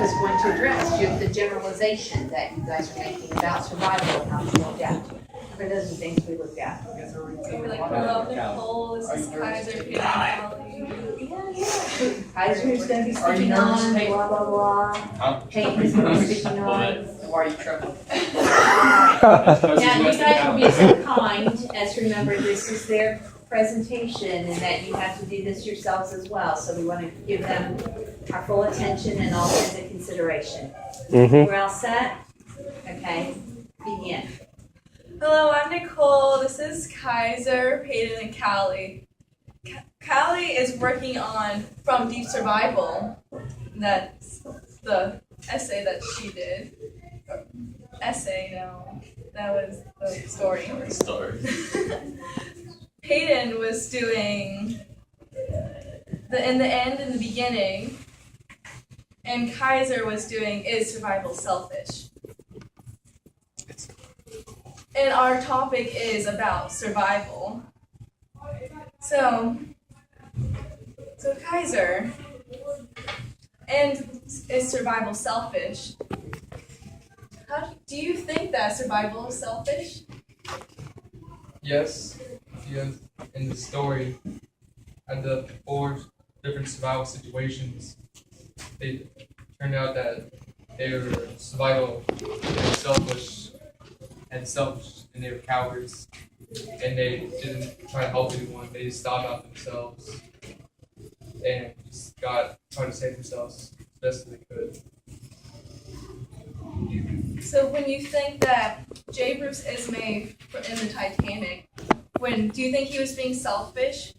was going to address, the generalization that you guys are making about survival and how to adapt. For those are things we looked at. So we're like, hello, Nicole, this is Kaiser, Peter, Callie. Kaiser's gonna be speaking on, blah, blah, blah. Peyton's gonna be speaking on. Why are you trembling? Now, you guys will be so kind as to remember this is their presentation and that you have to do this yourselves as well. So we want to give them our full attention and all kinds of consideration. We're all set? Okay, begin. Hello, I'm Nicole. This is Kaiser, Peyton, and Callie. Callie is working on From Deep Survival. That's the essay that she did. Essay, no. That was the story. Peyton was doing in the end and the beginning, and Kaiser was doing Is Survival Selfish? And our topic is about survival. So Kaiser, and is survival selfish? Do you think that survival is selfish? Yes, because in the story, at the 4 different survival situations, it turned out that they were survival, they were selfish, and they were cowards, and they didn't try to help anyone. They just thought about themselves and just tried to save themselves as best as they could. So when you think that J. Bruce Ismay in the Titanic, do you think he was being selfish?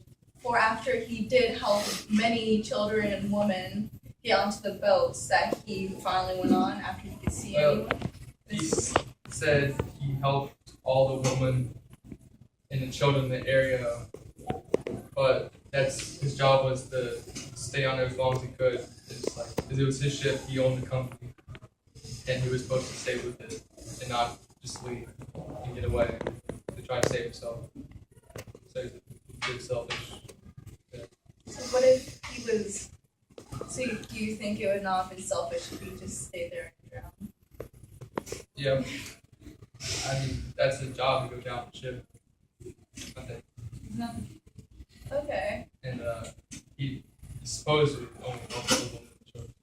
Or after he did help many children and women get onto the boats that he finally went on after he could see anyone? He said he helped all the women and the children in the area, but his job was to stay on there as long as he could. Because it was his ship, he owned the company, and he was supposed to stay with it and not just leave and get away to try to save himself. So he was selfish. Yeah. So what if he was? So do you think it would not have been selfish if he just stayed there and drowned? Yeah. I mean, that's his job to go down the ship. Okay. Okay. And he supposedly only helped the woman and children.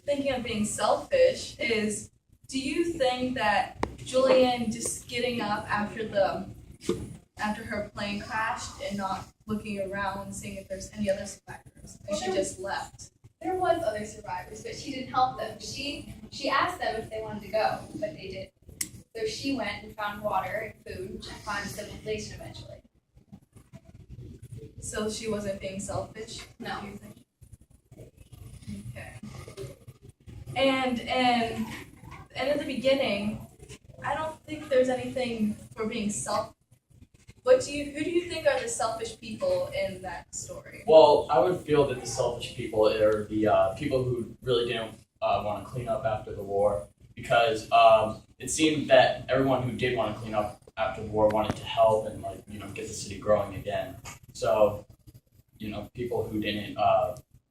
Thinking of being selfish is, do you think that Julian just getting up after her plane crashed and not looking around, seeing if there's any other survivors, and she just left? There was other survivors, but she didn't help them. She asked them if they wanted to go, but they didn't. So she went and found water and food and found civilization eventually. So she wasn't being selfish? No. Do you think? Okay. And in the beginning, I don't think there's anything for being selfish. Who do you think are the selfish people in that story? Well, I would feel that the selfish people are the people who really didn't want to clean up after the war, because it seemed that everyone who did want to clean up after the war wanted to help and get the city growing again. So, people who didn't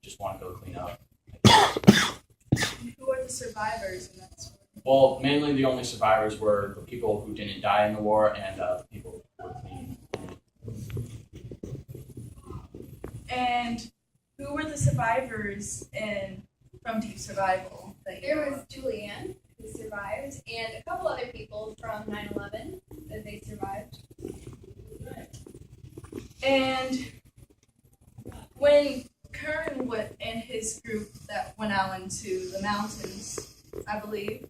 just want to go clean up. Who are the survivors in that story? Well, mainly the only survivors were the people who didn't die in the war and the people who were clean. And who were the survivors from Deep Survival? There was Julianne, who survived, and a couple other people from 9/11 that they survived. And when Kern and his group that went out into the mountains, I believe,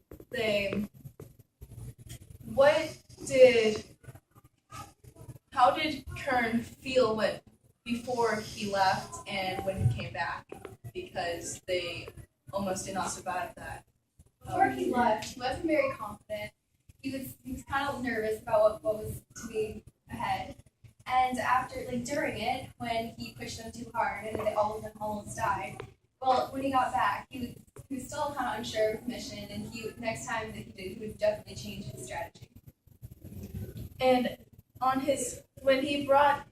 how did Kern feel before he left and when he came back? Because they almost did not survive that. Before he left, he wasn't very confident. He was kind of nervous about what was to be ahead. And during it, when he pushed them too hard and all of them almost died, well, when he got back, he was still kind of unsure of the mission, and next time that he did, he would definitely change his strategy. And when he brought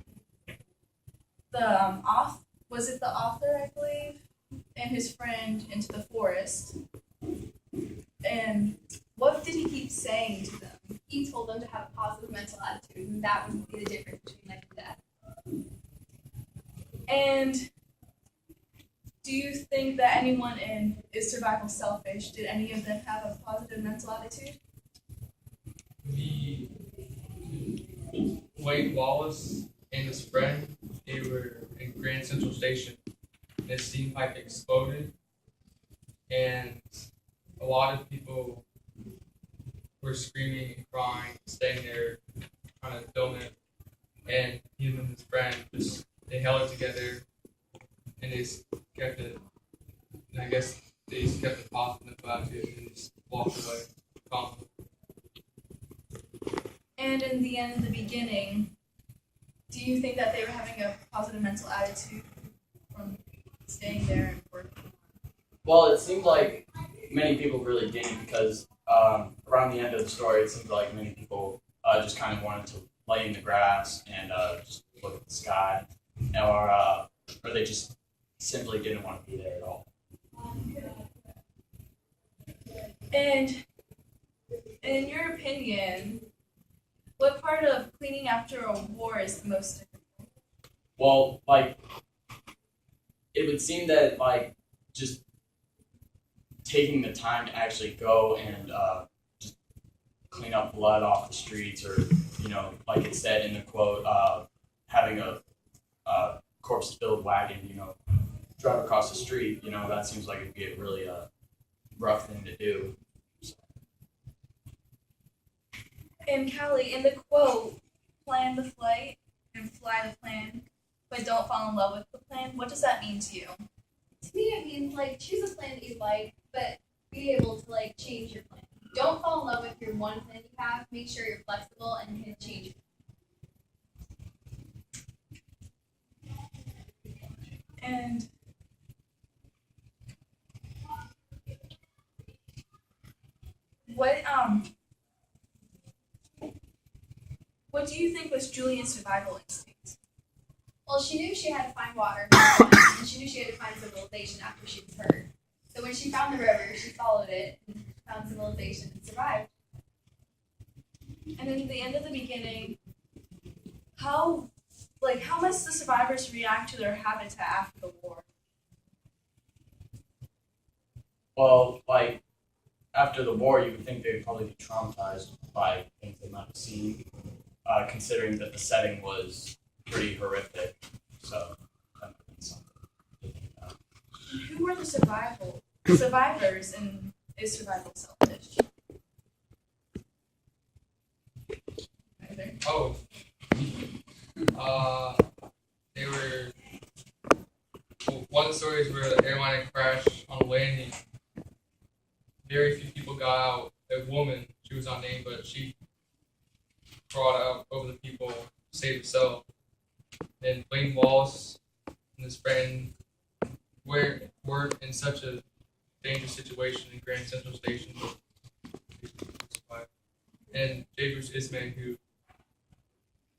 the was it the author, I believe, and his friend into the forest. And what did he keep saying to them? He told them to have a positive mental attitude, and that would be the difference between life and death. And do you think that anyone in Is Survival Selfish, did any of them have a positive mental attitude? The Wade Wallace and his friend, they were in Grand Central Station. And the steam pipe exploded, and a lot of people were screaming and crying, staying there, trying to film it. And him and his friend they held it together, and they kept it. And I guess they just kept it positive about it and just walked away. Calm. And in the beginning, do you think that they were having a positive mental attitude from staying there and working? Well, it seemed like many people really didn't because around the end of the story, it seemed like many people just kind of wanted to lay in the grass and just look at the sky, or they just simply didn't want to be there at all. And in your opinion, what part of cleaning after a war is the most difficult? Well, like, it would seem that, like, just taking the time to actually go and just clean up blood off the streets, or, like it said in the quote, having a corpse-filled wagon, drive across the street, that seems like it'd be a really rough thing to do. And Callie, in the quote, plan the flight and fly the plan, but don't fall in love with the plan, what does that mean to you? To me, it means choose a plan that you like, but be able to change your plan. Don't fall in love with your one plan you have. Make sure you're flexible and can change it. And what do you think was Julian's survival instinct? Well, she knew she had to find water, and she knew she had to find civilization after she was hurt. So when she found the river, she followed it and found civilization and survived. And in the end of the beginning, how must the survivors react to their habitat after the war? Well, like, after the war, you would think they'd probably be traumatized by things they might have seen, considering that the setting was pretty horrific. So, that might be something to think about. Who were the survivors in Is Survival Selfish? Anything? Oh. They were. One of the stories where the airline crashed on landing. Very few people got out. A woman, she was unnamed, but she brought out over the people, saved herself. And Wayne Wallace and his friend were in such a dangerous situation in Grand Central Station. And J. Bruce Ismay, who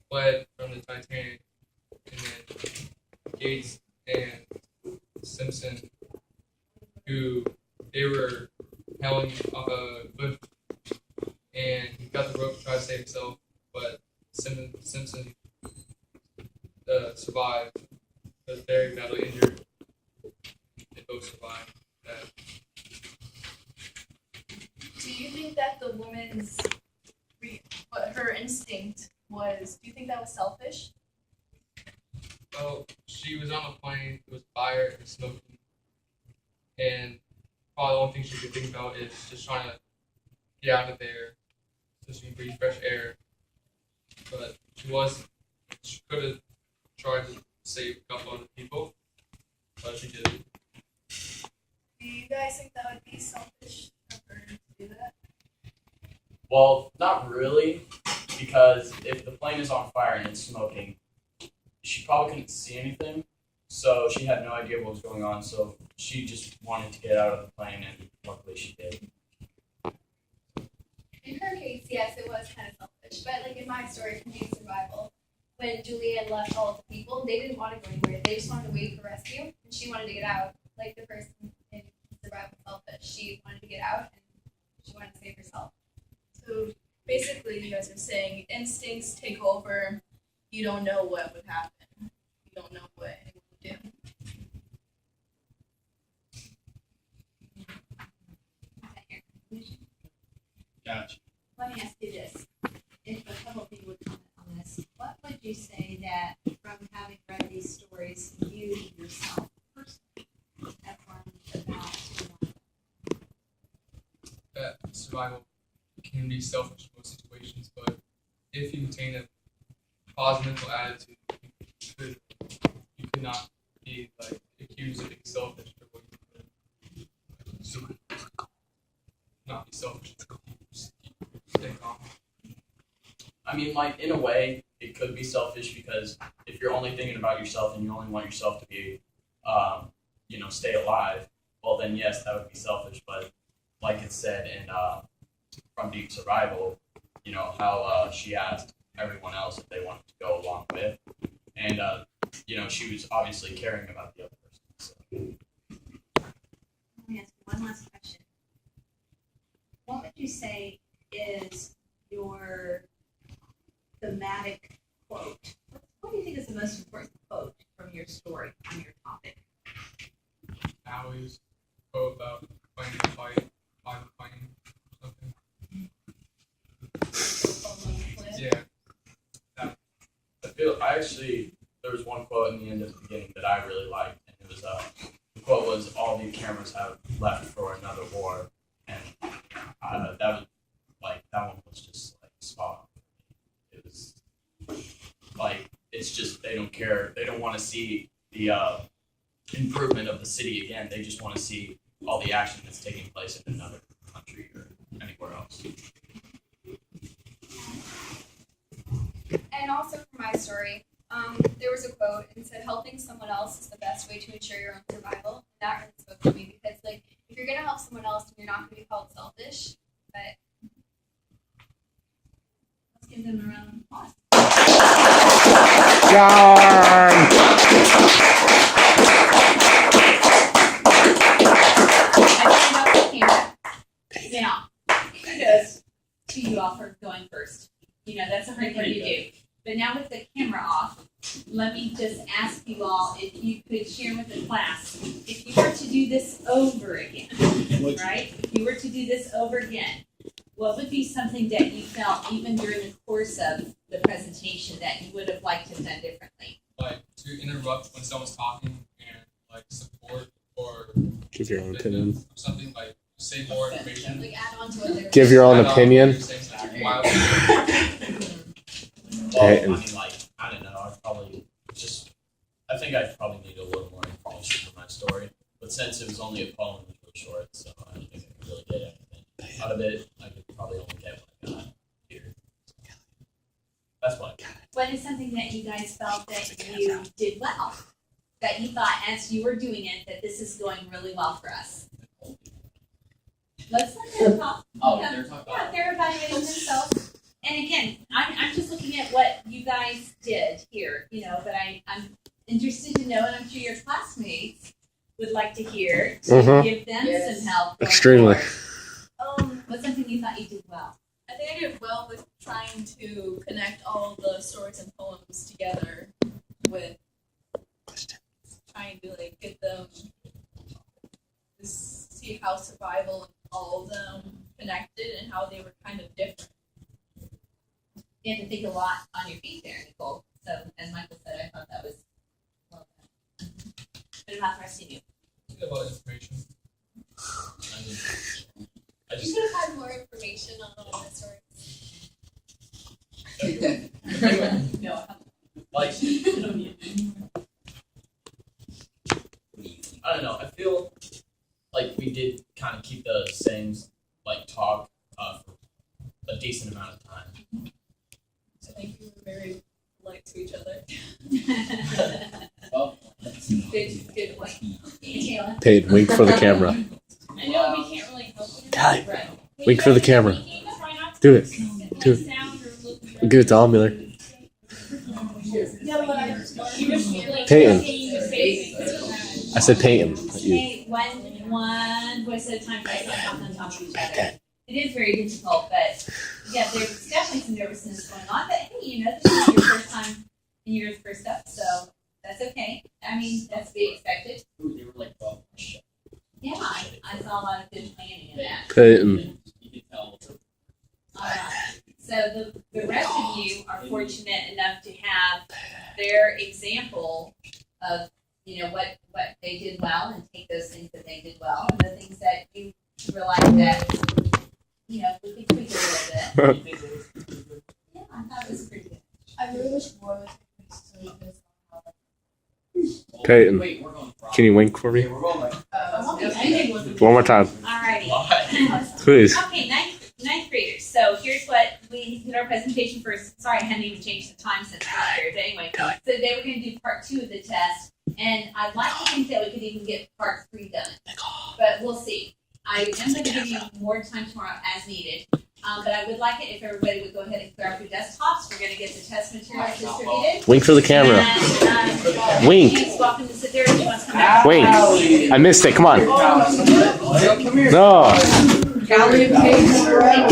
fled from the Titanic, and then Gates and Simpson, who they were hanging off a cliff, and he got the rope to try to save himself, but Simpson survived. He was very badly injured. They both survived that. Do you think that the woman's her instinct was? Do you think that was selfish? Well, she was on a plane. It was fire and smoking, and probably the only thing she could think about is just trying to get out of there, so she can breathe fresh air. But she could have tried to save a couple other people, but she didn't. Do you guys think that would be selfish of her to do that? Well, not really, because if the plane is on fire and it's smoking, she probably couldn't see anything, so she had no idea what was going on, so she just wanted to get out of the plane, and luckily she did. In her case, yes, it was kind of selfish. But in my story from Being Survival, when Julianne left all of the people, they didn't want to go anywhere. They just wanted to wait for rescue, and she wanted to get out. like the person in Survival Selfish, she wanted to get out and she wanted to save herself. So basically, you guys are saying instincts take over. You don't know what would happen. You don't know what anyone would do. Gotcha. Let me ask you this, if a couple of you would comment on this, what would you say that from having read these stories, you yourself personally have learned about survival? That survival can be selfish in most situations, but if you maintain a positive mental attitude, you could not be like accused of being selfish for what you could. Not be selfish. Just stay calm. I mean, like, in a way, it could be selfish because if you're only thinking about yourself and you only want yourself to be, stay alive, well, then yes, that would be selfish. But like it said in From Deep Survival, how she asked everyone else if they wanted to go along with. And, she was obviously caring about the other person. So. Let me ask you one last question. What would you say is your thematic quote? What do you think is the most important quote from your story on your topic? I always go about fighting the fight, fighting something. Yeah. There was one quote in the end of the beginning that I really liked, and it was the quote was, "All the cameras have left for another war," and that one was just like spot on. It was like it's just they don't care. They don't want to see the improvement of the city again. They just want to see all the action that's taking place in another country or anywhere else. And also for my story, there was a quote and it said, "Helping someone else is the best way to ensure your own survival." And that really spoke to me because, like, if you're gonna help someone else, you're not gonna be called selfish. But Let's give them a round of applause. Now, kudos to you all for going first. That's a hard thing to do. But now with the camera off, let me just ask you all if you could share with the class, if you were to do this over again, right? If you were to do this over again, what would be something that you felt even during the course of the presentation that you would have liked to have done differently? Like to interrupt when someone's talking and like support or Give your own defend them opinion. or something, like say more information. like add on to what they're Give your own Add on opinion. what you're saying to act wild. Well, Peyton. I mean, like, I don't know. I think I probably need a little more information for my story. But since it was only a poem, it was really short, so I don't think I could really get anything out of it. I could probably only get what I got here. That's what I got. What is something that you guys felt that you did well? That you thought as you were doing it, that this is going really well for us? Let's let them talk. Oh, Yeah. they're talking Yeah, about they're evaluating themselves. And again, I'm just looking at what you guys did here, but I'm interested to know, and I'm sure your classmates would like to hear, to Mhm. give them some help. going Extremely. forward. What's something you thought you did well? I think I did well with trying to connect all the stories and poems together with trying to get them to see how survival and all of them connected and how they were kind of different. You had to think a lot on your feet there, Nicole. So, as Michael said, I thought that was well done. What about the rest of you? Think about information. I You just could have had more information on all the stories. No. like I don't know. I feel like we did kind of keep the same like talk for a decent amount of time. I think we were very polite to each other. Well, Good point. Michaela? Paid. Wink for the camera. I know we can't really help it. Ty, Right. wink for the camera. Do it. Do it. Give it to All Miller. No, but I Peyton. Peyton. I said Peyton. alternate one voice at a time, guys, not talking on top of each other. It is very difficult, but yeah, there's definitely some nervousness going on. But hey, you know, this is your first time in your first up, so that's okay. I mean, that's to be expected. Ooh, they were like, well, Yeah, I saw a lot of good planning in that. Peyton. you can tell. So the rest of you are fortunate enough to have their example of, you know, what they did well and take those things that they did well and the things that you realize that, you know, we could tweak it a little bit. Yeah, I thought it was pretty good. I really wish more was Peyton, Wait, we're going wrong. can you wink for me? We're going like, One more time, Alrighty. Oh, please. Okay, ninth graders. So here's what we did our presentation first. Sorry, I hadn't even changed the time since last year. But anyway, so they were going to do part 2 of the test, and I'd like to think that we could even get part 3 done. But we'll see. I am going to give you more time tomorrow as needed. But I would like it if everybody would go ahead and clear up your desktops. We're going to get the test materials distributed. Wink for the camera. And, Wink. She's welcome to sit there if she wants to come back. Wink. I missed it. Come on. No. Callie and Paige forever.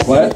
What?